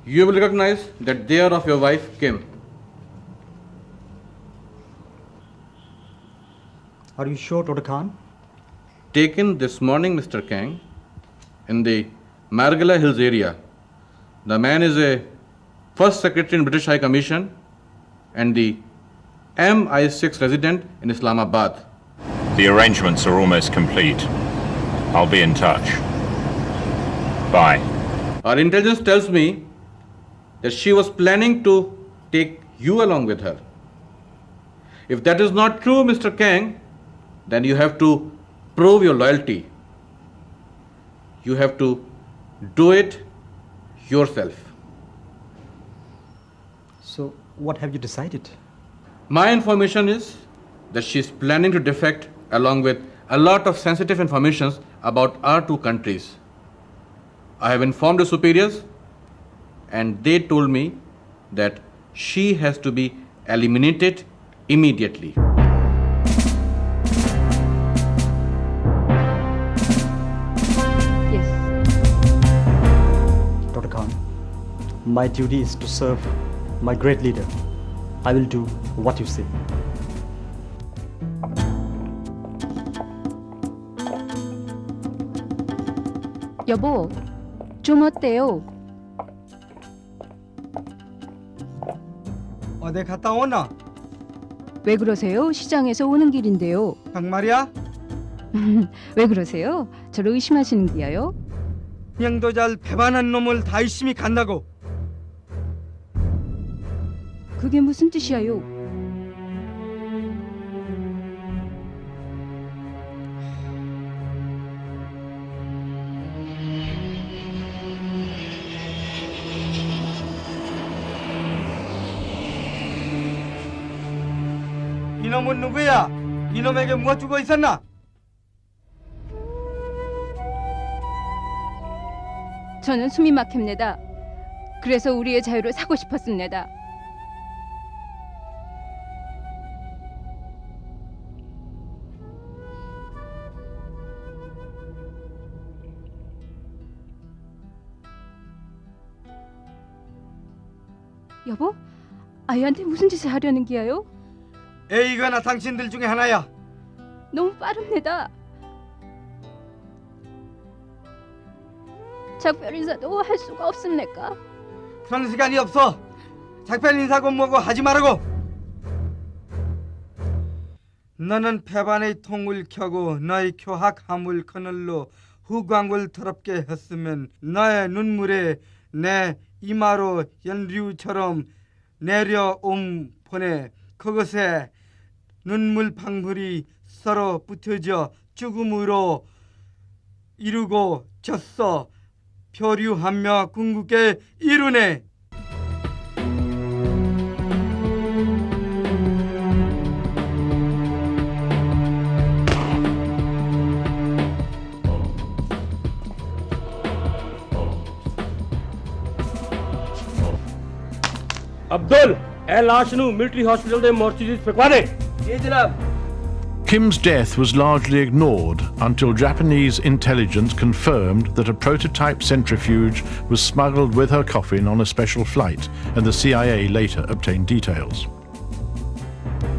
You will recognize that they are of your wife, Kim. Are you sure, Dr. Khan? Taken this morning, Mr. Kang, in the Margala Hills area. The man is a first secretary in British High Commission and the MI6 resident in Islamabad. The arrangements are almost complete. I'll be in touch. Bye. Our intelligence tells me that she was planning to take you along with her. If that is not true, Mr. Kang, then you have to prove your loyalty. You have to do it yourself. So, what have you decided? My information is that she is planning to defect along with a lot of sensitive information about our two countries. I have informed the superiors and they told me that she has to be eliminated immediately. Yes. Dr. Khan, my duty is to serve my great leader. I will do what you say. 여보, 좀 어때요? 어디 갔다 오나? 왜 그러세요? 시장에서 오는 길인데요. 정말이야? 왜 그러세요? 저를 의심하시는 기야요? 형도 잘 배반한 놈을 다 열심히 간다고. 그게 무슨 뜻이야요? 이놈은 누구야? 이놈에게 무엇 주고 있었나? 저는 숨이 막힙니다. 그래서 우리의 자유를 사고 싶었습니다. 여보? 아이한테 무슨 짓을 하려는 기야요? A거나 당신들 중에 하나야. 너무 빠릅니다. 작별 인사도 할 수가 없습니까? 그런 시간이 없어. 작별 인사고 뭐고 하지 말라고. 너는 배반의 통을 켜고 너의 교학 화물 그늘로 후광을 더럽게 했으면 너의 눈물에 내 이마로 연류처럼 내려옴 보내. 그것에 눈물 방울이 서로 붙어져 죽음으로 이루고 졌어. 표류하며 궁극에 이루네. Abdul ए लाश नू military hospital दे mortuary च फेकवा दे। जी जनाब। Kim's death was largely ignored until Japanese intelligence confirmed that a prototype centrifuge was smuggled with her coffin on a special flight, and the CIA later obtained details.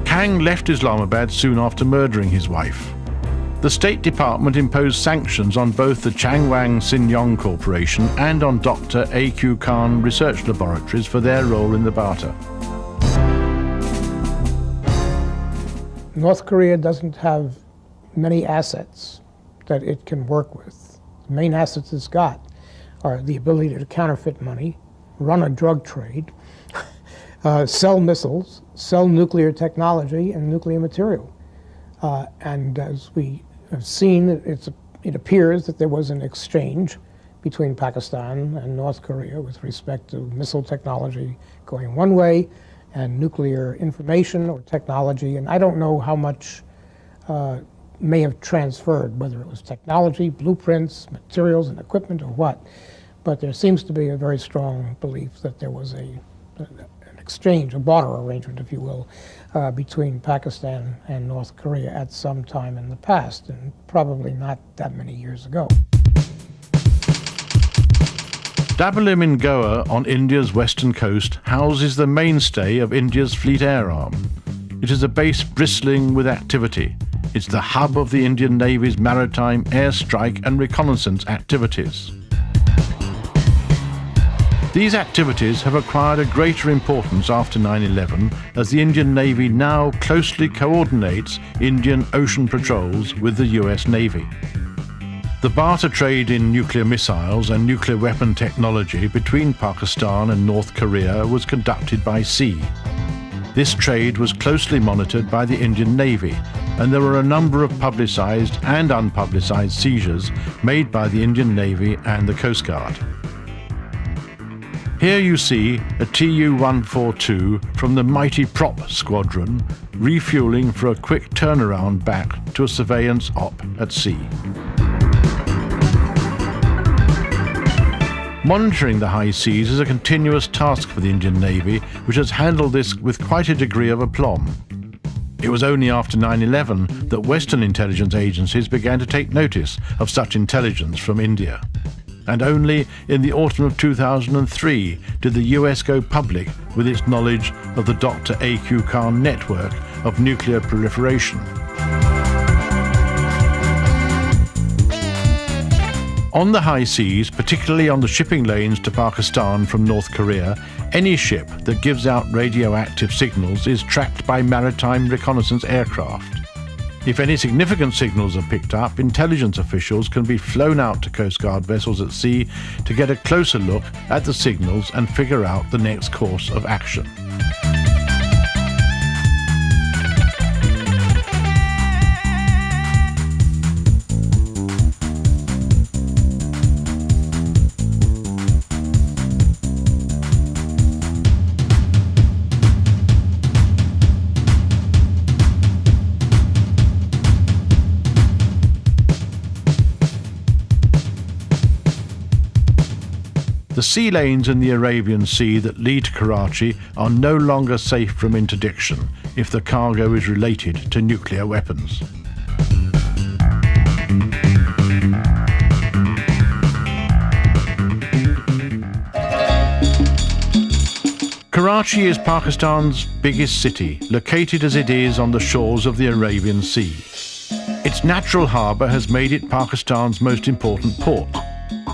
Kang left Islamabad soon after murdering his wife. The State Department imposed sanctions on both the Changwang Sinyong Corporation and on Dr. A.Q. Khan Research Laboratories for their role in the barter. North Korea doesn't have many assets that it can work with. The main assets it's got are the ability to counterfeit money, run a drug trade, sell missiles, sell nuclear technology and nuclear material. And as we have seen, it appears that there was an exchange between Pakistan and North Korea with respect to missile technology going one way and nuclear information or technology, and I don't know how much may have transferred, whether it was technology, blueprints, materials and equipment or what, but there seems to be a very strong belief that there was an exchange, a barter arrangement, if you will, between Pakistan and North Korea at some time in the past, and probably not that many years ago. Dabolim in Goa on India's western coast houses the mainstay of India's Fleet Air Arm. It is a base bristling with activity. It's the hub of the Indian Navy's maritime, airstrike and reconnaissance activities. These activities have acquired a greater importance after 9/11 as the Indian Navy now closely coordinates Indian ocean patrols with the US Navy. The barter trade in nuclear missiles and nuclear weapon technology between Pakistan and North Korea was conducted by sea. This trade was closely monitored by the Indian Navy, and there were a number of publicized and unpublicized seizures made by the Indian Navy and the Coast Guard. Here you see a Tu-142 from the mighty Prop Squadron refueling for a quick turnaround back to a surveillance op at sea. Monitoring the high seas is a continuous task for the Indian Navy, which has handled this with quite a degree of aplomb. It was only after 9/11 that Western intelligence agencies began to take notice of such intelligence from India. And only in the autumn of 2003 did the US go public with its knowledge of the Dr. A.Q. Khan network of nuclear proliferation. On the high seas, particularly on the shipping lanes to Pakistan from North Korea, any ship that gives out radioactive signals is tracked by maritime reconnaissance aircraft. If any significant signals are picked up, intelligence officials can be flown out to Coast Guard vessels at sea to get a closer look at the signals and figure out the next course of action. The sea lanes in the Arabian Sea that lead to Karachi are no longer safe from interdiction if the cargo is related to nuclear weapons. Karachi is Pakistan's biggest city, located as it is on the shores of the Arabian Sea. Its natural harbour has made it Pakistan's most important port.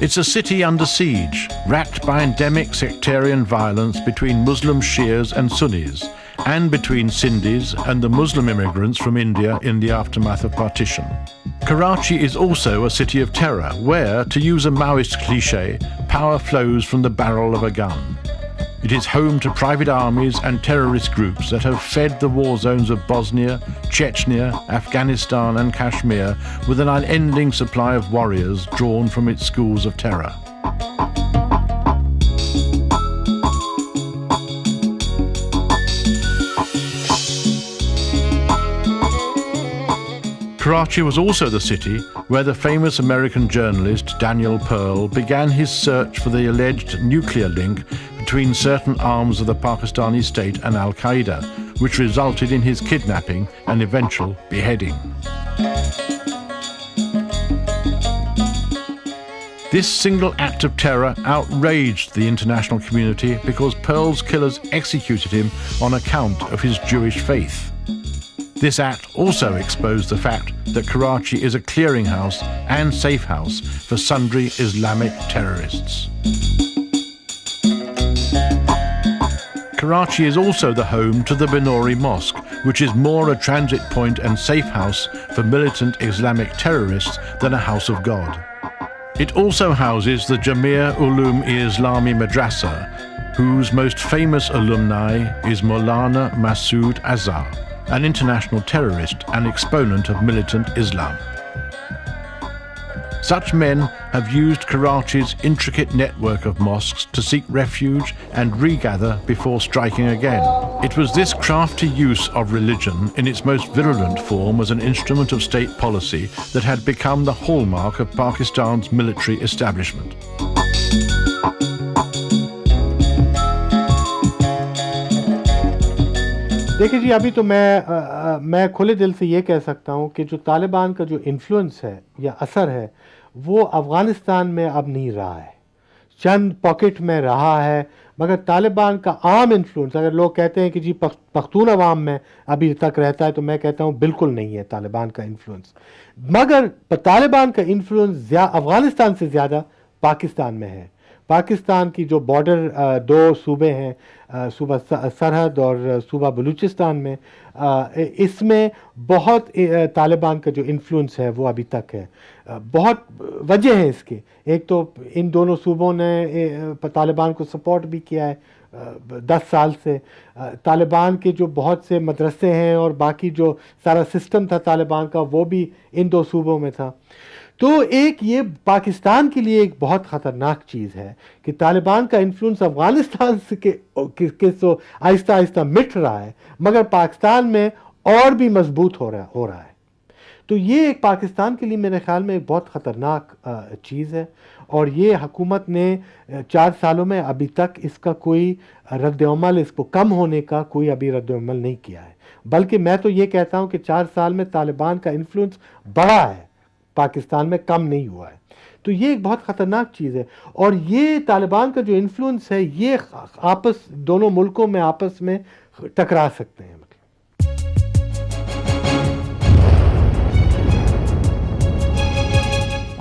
It's a city under siege, racked by endemic sectarian violence between Muslim Shias and Sunnis, and between Sindhis and the Muslim immigrants from India in the aftermath of partition. Karachi is also a city of terror, where, to use a Maoist cliché, power flows from the barrel of a gun. It is home to private armies and terrorist groups that have fed the war zones of Bosnia, Chechnya, Afghanistan and Kashmir with an unending supply of warriors drawn from its schools of terror. Karachi was also the city where the famous American journalist Daniel Pearl began his search for the alleged nuclear link between certain arms of the Pakistani state and Al-Qaeda, which resulted in his kidnapping and eventual beheading. This single act of terror outraged the international community because Pearl's killers executed him on account of his Jewish faith. This act also exposed the fact that Karachi is a clearinghouse and safe house for sundry Islamic terrorists. Karachi is also the home to the Binori Mosque, which is more a transit point and safe house for militant Islamic terrorists than a house of God. It also houses the Jamia Ulum-e-Islami Madrasa, whose most famous alumni is Maulana Masood Azhar, an international terrorist and exponent of militant Islam. Such men have used Karachi's intricate network of mosques to seek refuge and regather before striking again. It was this crafty use of religion in its most virulent form as an instrument of state policy that had become the hallmark of Pakistan's military establishment. देखिए जी, अभी तो मैं खुले दिल से ये कह सकता हूँ कि जो तालिबान का जो इन्फ्लुएंस है या असर है वो अफ़गानिस्तान में अब नहीं रहा है. चंद पॉकेट में रहा है, मगर तालिबान का आम इन्फ्लुएंस, अगर लोग कहते हैं कि जी पख्तून अवाम में अभी तक रहता है, तो मैं कहता हूँ बिल्कुल नहीं है तालिबान का इन्फ्लुएंस। मगर तालिबान का इन्फ्लुएंस अफ़गानिस्तान से ज़्यादा पाकिस्तान में है। पाकिस्तान की जो बॉर्डर दो सूबे हैं, सूबा सरहद और सूबा बलूचिस्तान में, इसमें बहुत तालिबान का जो इन्फ्लुएंस है वो अभी तक है। बहुत वजह है इसके। एक तो इन दोनों सूबों ने तालिबान को सपोर्ट भी किया है 10 साल से। तालिबान के जो बहुत से मदरसे हैं और बाकी जो सारा सिस्टम था तालिबान का, वो भी इन दो सूबों में था। तो एक ये पाकिस्तान के लिए एक बहुत ख़तरनाक चीज़ है कि तालिबान का इन्फ्लुएंस अफ़गानिस्तान के तो आहिस्ता आहिस्ता मिट रहा है, मगर पाकिस्तान में और भी मजबूत हो रहा है। तो ये एक पाकिस्तान के लिए मेरे ख्याल में एक बहुत ख़तरनाक चीज़ है, और ये हुकूमत ने 4 सालों में अभी तक इसका कोई रद्द-ए-अमल, इसको कम होने का कोई अभी रद्द-ए-अमल नहीं किया है। बल्कि मैं तो ये कहता हूँ कि 4 साल में तालिबान का इन्फ्लुएंस बढ़ा है, पाकिस्तान में कम नहीं हुआ है। तो ये एक बहुत ख़तरनाक चीज़ है, और ये तालिबान का जो इन्फ्लुएंस है ये दोनों मुल्कों में आपस में टकरा सकते हैं।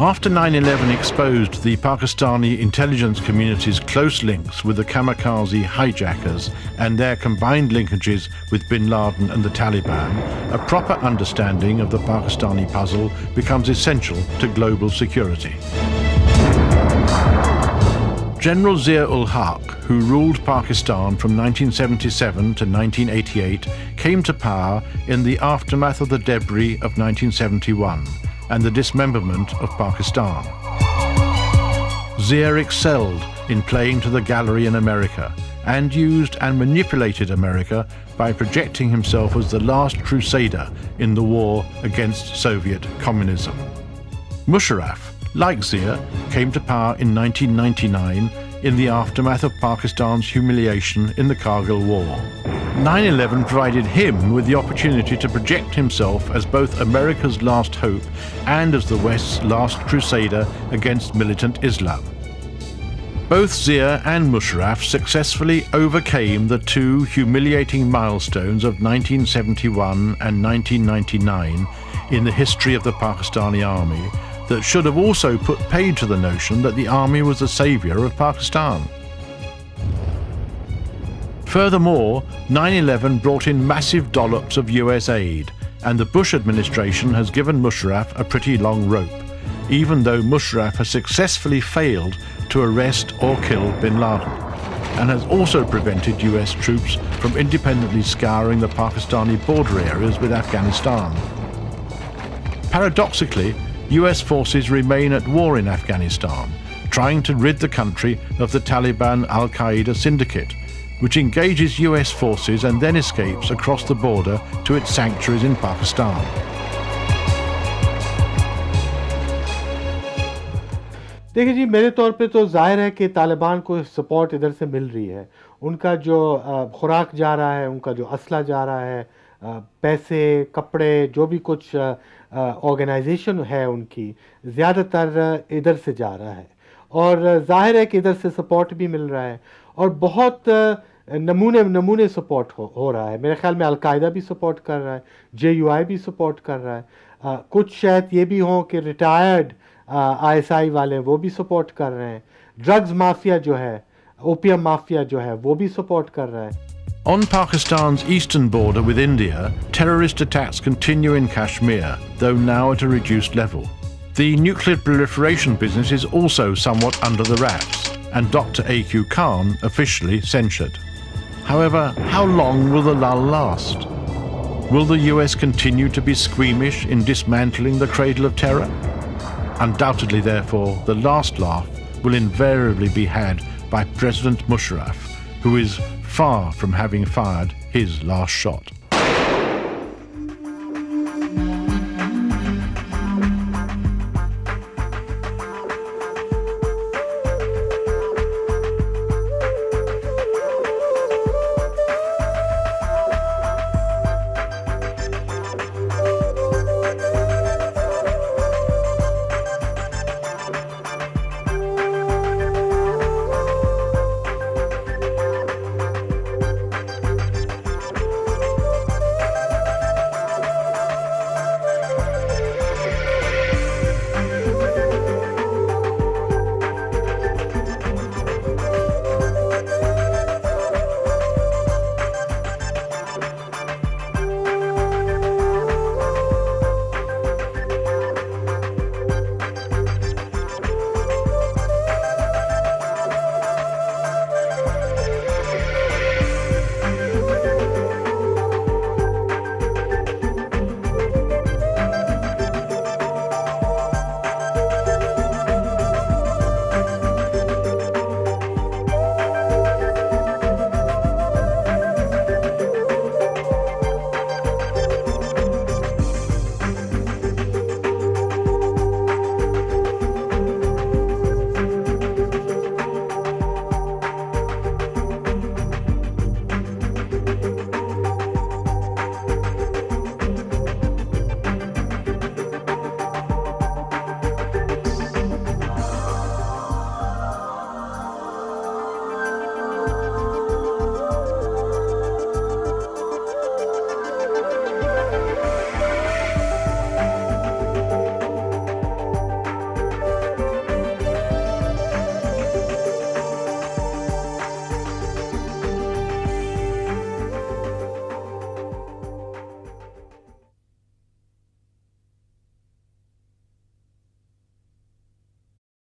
After 9/11 exposed the Pakistani intelligence community's close links with the kamikaze hijackers and their combined linkages with bin Laden and the Taliban, a proper understanding of the Pakistani puzzle becomes essential to global security. General Zia-ul-Haq, who ruled Pakistan from 1977 to 1988, came to power in the aftermath of the debris of 1971 and the dismemberment of Pakistan. Zia excelled in playing to the gallery in America and used and manipulated America by projecting himself as the last crusader in the war against Soviet communism. Musharraf, like Zia, came to power in 1999 in the aftermath of Pakistan's humiliation in the Kargil War. 9/11 provided him with the opportunity to project himself as both America's last hope and as the West's last crusader against militant Islam. Both Zia and Musharraf successfully overcame the two humiliating milestones of 1971 and 1999 in the history of the Pakistani army that should have also put paid to the notion that the army was the saviour of Pakistan. Furthermore, 9/11 brought in massive dollops of US aid, and the Bush administration has given Musharraf a pretty long rope, even though Musharraf has successfully failed to arrest or kill bin Laden, and has also prevented US troops from independently scouring the Pakistani border areas with Afghanistan. Paradoxically, US forces remain at war in Afghanistan, trying to rid the country of the Taliban Al-Qaeda syndicate, which engages US forces and then escapes across the border to its sanctuaries in Pakistan. देखिए जी, मेरे तौर पे तो जाहिर है कि तालिबान को support इधर से मिल रही है। उनका जो खुराक जा रहा है, उनका जो असला जा रहा है, पैसे, कपड़े, जो भी कुछ ऑर्गेनाइजेशन है उनकी, ज़्यादातर इधर से जा रहा है, और जाहिर है कि इधर से सपोर्ट भी मिल रहा है, और बहुत नमूने सपोर्ट हो रहा है। मेरे ख्याल में अलकायदा भी सपोर्ट कर रहा है, JUI भी सपोर्ट कर रहा है, कुछ शायद ये भी हों कि रिटायर्ड ISI वाले वो भी सपोर्ट कर रहे हैं। ड्रग्स माफिया जो है, ओपियम माफिया जो है, वो भी सपोर्ट कर रहा है। On Pakistan's eastern border with India, terrorist attacks continue in Kashmir, though now at a reduced level. The nuclear proliferation business is also somewhat under the wraps, and Dr. A.Q. Khan officially censured. However, how long will the lull last? Will the US continue to be squeamish in dismantling the cradle of terror? Undoubtedly, therefore, the last laugh will invariably be had by President Musharraf, who is far from having fired his last shot.